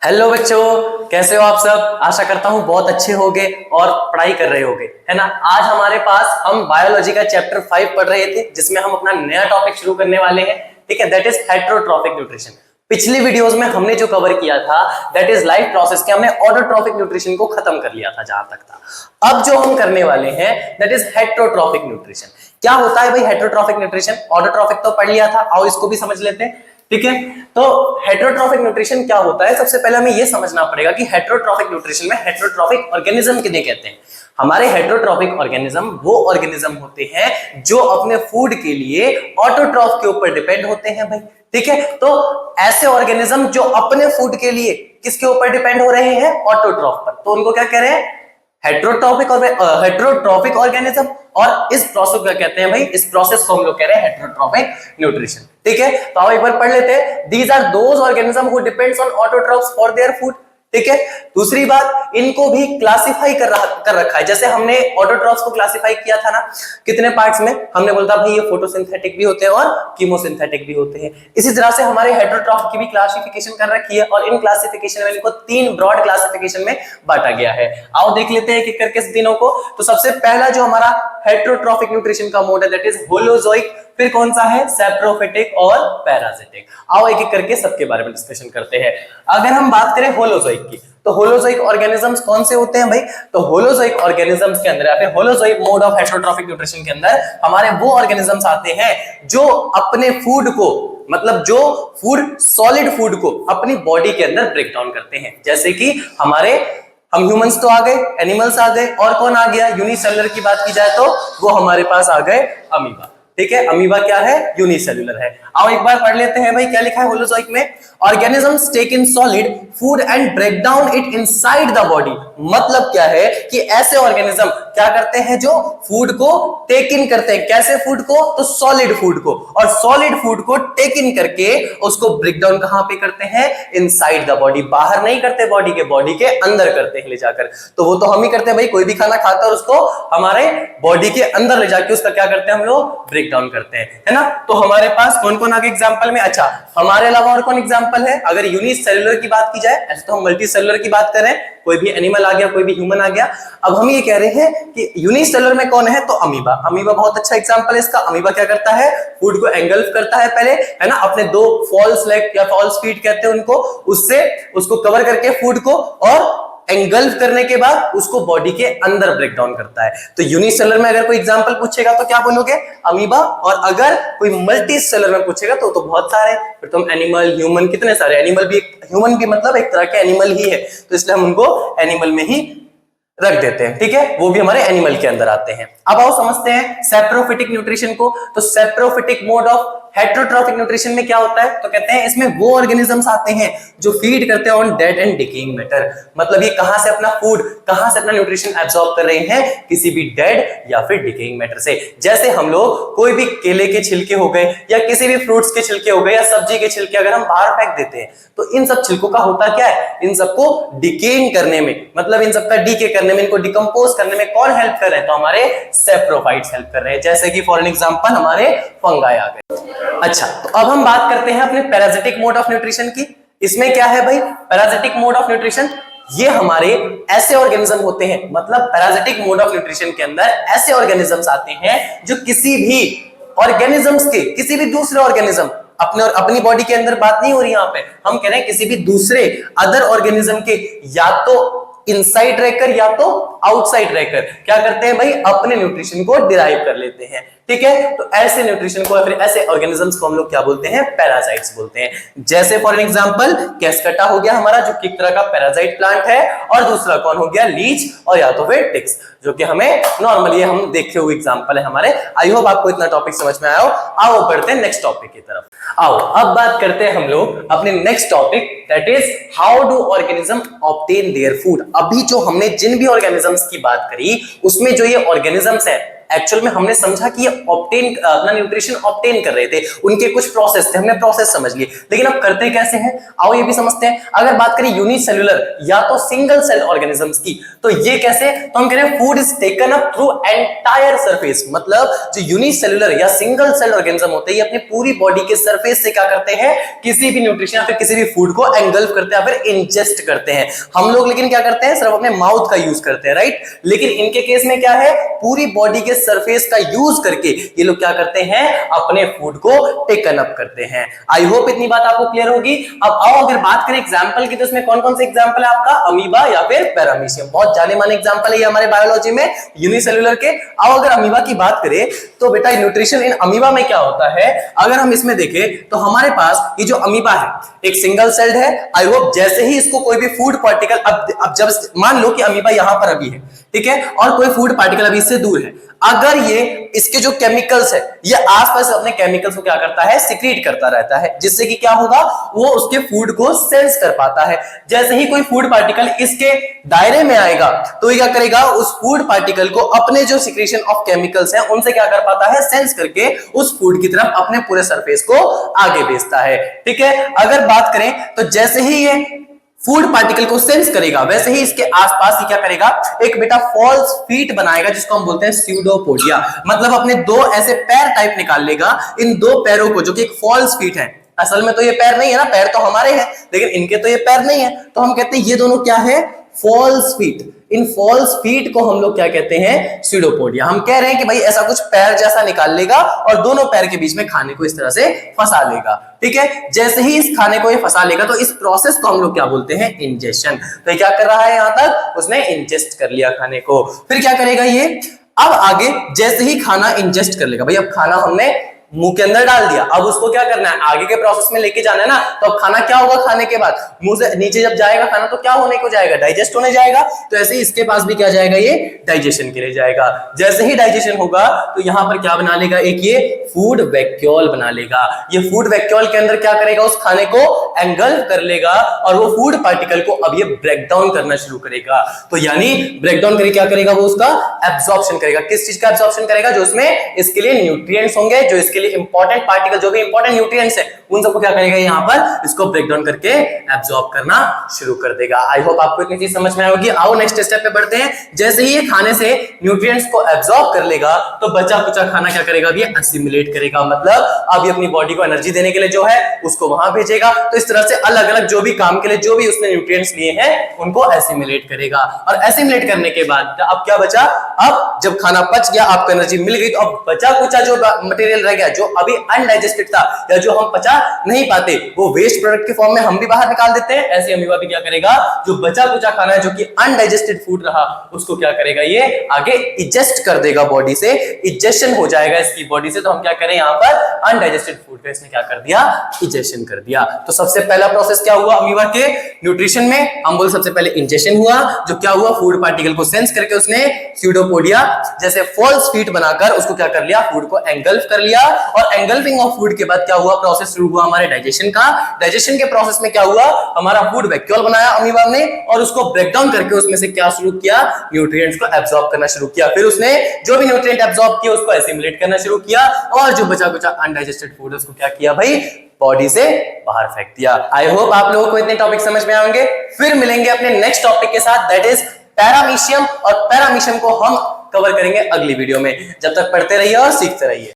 Hello बच्चों, कैसे हो आप सब। आशा करता हूँ बहुत अच्छे होगे और पढ़ाई कर रहे होगे, है ना। आज हमारे पास हम बायोलॉजी का चैप्टर 5 पढ़ रहे थे, जिसमें हम अपना नया टॉपिक शुरू करने वाले हैं। ठीक है, दैट इज हेटेरोट्रॉफिक न्यूट्रिशन। पिछली वीडियोस में हमने जो कवर किया था दैट इज लाइफ प्रोसेस के, हमने ऑटोट्रॉफिक न्यूट्रिशन को खत्म कर लिया था जहां तक था। अब जो हम करने वाले हैं दैट इज हेटेरोट्रॉफिक न्यूट्रिशन। क्या होता है भाई हेटेरोट्रॉफिक न्यूट्रिशन? ऑटोट्रॉफिक तो पढ़ लिया था, आओ इसको भी समझ लेते हैं। ठीक है, तो हेटेरोट्रॉफिक न्यूट्रिशन क्या होता है? सबसे पहले हमें यह समझना पड़ेगा कि हेटेरोट्रॉफिक न्यूट्रिशन में हेटेरोट्रॉफिक ऑर्गेनिज्म किन्हें कहते हैं। हमारे हेटेरोट्रॉफिक ऑर्गेनिज्म वो ऑर्गेनिज्म होते हैं जो अपने फूड के लिए ऑटोट्रॉफ के ऊपर डिपेंड होते हैं भाई। ठीक है, तो ऐसे ऑर्गेनिज्म जो अपने फूड के लिए किसके ऊपर डिपेंड हो रहे हैं? ऑटोट्रॉफ पर, तो उनको क्या कह रहे हैं? Heterotrophic organism. और इस प्रोसेस को कहते हैं भाई, इस प्रोसेस को हम लोग कह रहे हैं हेटेरोट्रॉफिक न्यूट्रिशन। ठीक है, तो आओ एक बार पढ़ लेते हैं। These are those organism who depends on autotrophs for their food. ठीक है, दूसरी बात, इनको भी क्लासिफाई कर रखा है। जैसे हमने ऑटोट्रॉफ्स को क्लासिफाई किया था ना कितने पार्ट्स में, हमने बोला भाई ये फोटोसिंथेटिक भी होते हैं और कीमोसिंथेटिक भी होते हैं। इसी तरह से हमारे हेटेरोट्रॉफ की भी क्लासिफिकेशन कर रखी है, और इन क्लासिफिकेशन में इनको 3 ब्रॉड क्लासिफिकेशन में बांटा गया है। आओ देख लेते हैं एक करके तीनों को। तो सबसे पहला जो हमारा हेटेरोट्रॉफिक न्यूट्रिशन का मोड है दैट इज होलोजोइक। फिर कौन सा है? सैप्रोफिटिक और पैरासिटिक। आओ एक एक करके सबके बारे में डिस्कशन करते हैं। अगर हम बात करें होलोजोइक की, तो होलोजोइक ऑर्गेनिजम्स कौन से होते हैं भाई? तो होलोजोइक ऑर्गेनिजम्स के अंदर या फिर holozoic mode of heterotrophic nutrition के अंदर हमारे वो ऑर्गेनिजम्स आते हैं जो अपने फूड को, मतलब जो फूड सॉलिड फूड को अपनी बॉडी के अंदर ब्रेक डाउन करते हैं। जैसे कि हम ह्यूमंस तो आ गए, एनिमल्स आ गए, और कौन आ गया? यूनिसेलुलर की बात की जाए तो वो हमारे पास आ गए अमीबा। ठीक है, अमीबा क्या है? यूनिसेलुलर है। आओ एक बार पढ़ लेते हैं भाई क्या लिखा है होलोजोइक में। Organisms take in solid food and break down it inside the body. मतलब क्या है कि ऐसे ऑर्गेनिज्म क्या करते हैं जो फूड को टेक इन करते हैं। कैसे फूड को? तो सॉलिड फूड को, और सॉलिड फूड को टेक इन करके उसको ब्रेक डाउन कहां पे करते हैं? Inside the body. बाहर नहीं करते बॉडी के अंदर करते हैं ले जाकर। तो वो तो हम ही करते हैं भाई, कोई भी खाना खाता है और उसको हमारे बॉडी के अंदर ले जाके उसका क्या करते हैं? हम लोग ब्रेक डाउन करते हैं, है ना। तो हमारे पास कौन कौन आगे एग्जांपल में? अच्छा, हमारे अलावा और कौन एग्जांपल है? अगर यूनिसेलुलर की बात की जाए, ऐसे तो हम मल्टीसेलुलर की बात करें, कोई भी एनिमल आ गया, कोई भी ह्यूमन आ गया। अब हम ये कह रहे हैं कि यूनिसेलुलर में कौन है? तो अमीबा। अमीबा बहुत अच्छा एग्जांपल है इसका। अमीबा क्या करता है? फूड को एंगल्फ करता है पहले, है ना, अपने 2 फॉल्स लेग या फॉल्स फीट कहते हैं उनको, उससे उसको कवर करके फूड को, और एंगल्फ करने के बाद उसको बॉडी के अंदर ब्रेक डाउन करता है। तो यूनिसेलुलर में अगर कोई एग्जांपल पूछेगा तो क्या बोलोगे? अमीबा। और अगर कोई मल्टी सेलुलर में पूछेगा तो बहुत सारे, फिर तुम एनिमल, ह्यूमन, कितने सारे एनिमल भी, ह्यूमन भी मतलब एक तरह के एनिमल ही है, तो इसलिए हम उनको एनिमल में ही रख देते हैं। ठीक है, वो भी हमारे एनिमल के अंदर आते हैं। अब आओ समझते हैं सैप्रोफिटिक न्यूट्रिशन को। तो saprophytic mode of heterotrophic nutrition में क्या होता है? तो कहते हैं इसमें वो ऑर्गेनिजम्स आते हैं जो फीड करते हैं on dead and decaying matter. मतलब ये कहां से अपना फूड, कहां से अपना न्यूट्रिशन एब्सॉर्ब कर रहे हैं? किसी भी डेड या फिर डिकेइंग मैटर से। जैसे हम लोग कोई भी केले के छिलके हो गए या किसी भी फ्रूट्स के छिलके हो गए या सब्जी के छिलके अगर हम बाहर फेंक देते हैं, तो इन सब छिलकों का होता क्या है? इन सबको डिकेइंग करने में, मतलब इन सबका डीके करने में, इनको डिकम्पोज करने में कौन हेल्प कर रहे हैं? तो हमारे सैप्रोफाइट्स हेल्प कर रहे हैं। जैसे कि फॉर एग्जांपल हमारे फंगाई आ गए। अच्छा, तो अब हम बात करते हैं अपने पैरासिटिक मोड ऑफ न्यूट्रिशन की। इसमें क्या है भाई? पैरासिटिक मोड ऑफ न्यूट्रिशन, ये हमारे ऐसे ऑर्गेनिज्म होते हैं, मतलब पैरासिटिक मोड ऑफ न्यूट्रिशन के अंदर ऐसे ऑर्गेनिजम्स आते हैं जो किसी भी ऑर्गेनिजम्स के, किसी भी दूसरे ऑर्गेनिज्म, अपनी बॉडी के अंदर बात नहीं हो रही, यहां पे हम कह रहे हैं किसी भी दूसरे अदर ऑर्गेनिज्म के, या तो इनसाइड रहकर या तो आउटसाइड रहकर क्या करते हैं भाई? अपने न्यूट्रिशन को डिराइव कर लेते हैं। ठीक है, तो ऐसे न्यूट्रिशन को या फिर ऐसे ऑर्गेनिजम्स को हम लोग क्या बोलते हैं? पैरासाइट्स बोलते हैं। जैसे फॉर एग्जांपल कैस्कटा हो गया हमारा, जो कि एक तरह का पैरासाइट प्लांट है, और दूसरा कौन हो गया? लीच, और या तो फिर टिक्स, जो कि हमें नॉर्मली हम देखे हुए एग्जांपल है हमारे। आई होप आपको इतना टॉपिक समझ में आया हो। आओ बढ़ते हैं नेक्स्ट टॉपिक की तरफ। आओ अब बात करते हैं हम लोग अपने next topic that is how do organism obtain their food. अभी जो हमने जिन भी ऑर्गेनिजम्स की बात करी उसमें जो ये ऑर्गेनिजम्स है एक्चुअल में हमने समझा कि ये ऑब्टेन अपना न्यूट्रिशन ऑब्टेन कर रहे थे, उनके कुछ प्रोसेस थे, हमने प्रोसेस समझ लिए, लेकिन अब करते कैसे हैं आओ ये भी समझते हैं। अगर बात करें यूनिसेल्युलर या तो सिंगल सेल ऑर्गेनिजम्स की, तो ये कैसे, तो हम कह रहे हैं food is taken up through entire surface, मतलब जो यूनिसेल्युलर या सिंगल सेल ऑर्गेनिज्म होते हैं ये अपनी पूरी बॉडी के सरफेस से क्या करते हैं, किसी भी न्यूट्रिशन या फिर किसी भी फूड को एंगल्फ करते हैं या फिर इंजेस्ट करते हैं। हम लोग लेकिन क्या करते हैं, सिर्फ अपने माउथ का यूज करते हैं, राइट, लेकिन इनके केस में क्या है, पूरी बॉडी के सरफेस का यूज करके ये लोग क्या करते हैं, अपने फूड को टेकन अप करते हैं। आई होप इतनी बात आपको क्लियर होगी। अब आओ अगर बात करें एग्जांपल की, तो इसमें कौन कौन से एग्जांपल है आपका, अमीबा या फिर पैरामीशियम, बहुत जाने माने एग्जांपल है ये हमारे बायोलॉजी में यूनिसेल्युलर के। आओ अगर अमीबा की बात करें तो बेटा न्यूट्रिशन इन अमीबा में क्या होता है, अगर हम इसमें देखें तो हमारे पास ये जो अमीबा है एक सिंगल सेल्ड है। आई होप जैसे ही इसको कोई भी फूड पार्टिकल, अब जब मान लो कि अमीबा यहां पर अभी है, ठीक है, और कोई फूड पार्टिकल अभी इससे दूर है, अगर ये इसके जो केमिकल्स है ये आसपास अपने केमिकल्स को क्या करता है, सिक्रीट करता रहता है, जिससे कि क्या होगा, वो उसके फूड को सेंस कर पाता है। जैसे ही कोई फूड पार्टिकल इसके दायरे में आएगा तो ये क्या करेगा, उस फूड पार्टिकल को अपने जो सिक्रीशन ऑफ केमिकल्स हैं उनसे क्या कर पाता है, सेंस करके उस फूड की तरफ अपने पूरे सरफेस को आगे भेजता है। ठीक है, अगर बात करें तो जैसे ही ये फूड पार्टिकल को सेंस करेगा वैसे ही इसके आसपास ही क्या करेगा, एक बेटा फॉल्स फीट बनाएगा जिसको हम बोलते हैं स्यूडोपोडिया, मतलब अपने दो ऐसे पैर टाइप निकाल लेगा, इन दो पैरों को, जो कि एक फॉल्स फीट है, असल में तो ये पैर नहीं है ना, पैर तो हमारे हैं लेकिन इनके तो ये पैर नहीं है, तो हम कहते हैं ये दोनों क्या है, फॉल्स फीट। इन फॉल्स फीट को हम लोग क्या कहते हैं, स्यूडोपोडिया। हम कह रहे हैं कि भाई ऐसा कुछ पैर जैसा निकाल लेगा और दोनों पैर के बीच में खाने को इस तरह से फंसा लेगा। ठीक है, जैसे ही इस खाने को ये फंसा लेगा तो इस प्रोसेस को हम लोग क्या बोलते हैं, इंजेशन। तो ये क्या कर रहा है, यहां तक उसने इंजेस्ट कर लिया खाने को, फिर क्या करेगा ये, अब आगे जैसे ही खाना इंजेस्ट कर लेगा, भाई अब खाना हमने मुंह के अंदर डाल दिया, अब उसको क्या करना है, आगे के प्रोसेस में लेके जाना है ना, तो अब खाना क्या होगा, खाने के बाद मुंह से नीचे जब जाएगा खाना तो क्या होने को जाएगा, डाइजेस्ट होने जाएगा। तो ऐसे ही इसके पास भी क्या जाएगा, ये डाइजेशन के लिए जाएगा। जैसे ही डाइजेशन होगा तो यहां पर क्या बना लेगा, एक ये फूड वैक्यूल बना लेगा। ये फूड वैक्यूल के अंदर क्या करेगा, उस खाने को एंगल्फ कर लेगा और वो फूड पार्टिकल को अब ये ब्रेक डाउन करना शुरू करेगा। तो यानी ब्रेक डाउन करके क्या करेगा, वो उसका एब्जॉर्प्शन करेगा। किस चीज का एब्जॉर्प्शन करेगा, जो उसमें इसके लिए न्यूट्रिएंट्स होंगे, जो इसके लिए इंपॉर्टेंट पार्टिकल, जो भी इंपॉर्टेंट न्यूट्रिएंट्स है उन सबको क्या करेगा, यहां पर इसको ब्रेक डाउन करके एब्जॉर्ब करना शुरू कर देगा। आई होप आपको इतनी चीज समझ में आई होगी। आओ नेक्स्ट स्टेप पे बढ़ते हैं। जैसे ही ये खाने से न्यूट्रिएंट्स को एब्जॉर्ब कर लेगा तो बचा कुचा खाना क्या करेगा, ये असिमिलेट करेगा, मतलब अब ये अपनी बॉडी को एनर्जी देने के लिए जो है उसको वहां भेजेगा। तो इस तरह से अलग अलग जो भी काम के लिए जो भी उसने न्यूट्रिएंट्स लिए हैं उनको एसिमिलेट करेगा। और एसिमिलेट करने के बाद अब क्या बचा, अब जब खाना पच गया, आपको एनर्जी मिल गई, तो अब बचा कुचा जो मटेरियल रह गया, जो अभी अनडाइजेस्टेड था या जो हम पचा नहीं पाते, वो वेस्ट प्रोडक्ट के फॉर्म में हम भी बाहर निकाल देते हैं। ऐसे अमीबा भी क्या करेगा, जो बचा कुचा खाना है, जो कि अनडाइजेस्टेड फूड रहा, उसको क्या करेगा, ये आगे इजेस्ट कर देगा बॉडी से, इजेशन हो जाएगा इसकी बॉडी से। तो हम क्या करें, यहां पर अनडाइजेस्टेड फूड का इसने क्या कर दिया, इजेशन कर दिया। तो सबसे पहला प्रोसेस क्या हुआ अमीबा के न्यूट्रिशन में, हम बोल सबसे पहले इंजेशन हुआ, जो क्या हुआ, फूड पार्टिकल को सेंस करके उसने स्यूडोपोडिया जैसे फॉल्स फीट बनाकर उसको क्या कर लिया, फूड को एंगल्फ कर लिया। और एंगल्फिंग ऑफ फूड के बाद क्या हुआ, प्रोसेस शुरू हुआ हमारे डाइजेशन का। डाइजेशन के प्रोसेस में क्या हुआ, हमारा फूड वैक्यूल बनाया अमीबा ने और उसको ब्रेक डाउन करके उसमें से क्या शुरू किया, न्यूट्रिएंट्स को एब्जॉर्ब करना शुरू किया। फिर उसने जो भी न्यूट्रिएंट एब्जॉर्ब किया उसको एसिमिलेट करना शुरू किया और जो बचा कुचा अनडाइजेस्टेड फूड उसको क्या किया भाई, बॉडी से बाहर फेंक दिया। आई होप आप लोगों को इतने टॉपिक समझ में आएंगे। फिर मिलेंगे अपने नेक्स्ट टॉपिक के साथ, दैट इज पैरामीशियम। और पैरामीशियम को हम कवर करेंगे अगली वीडियो में। जब तक पढ़ते रहिए और सीखते रहिए।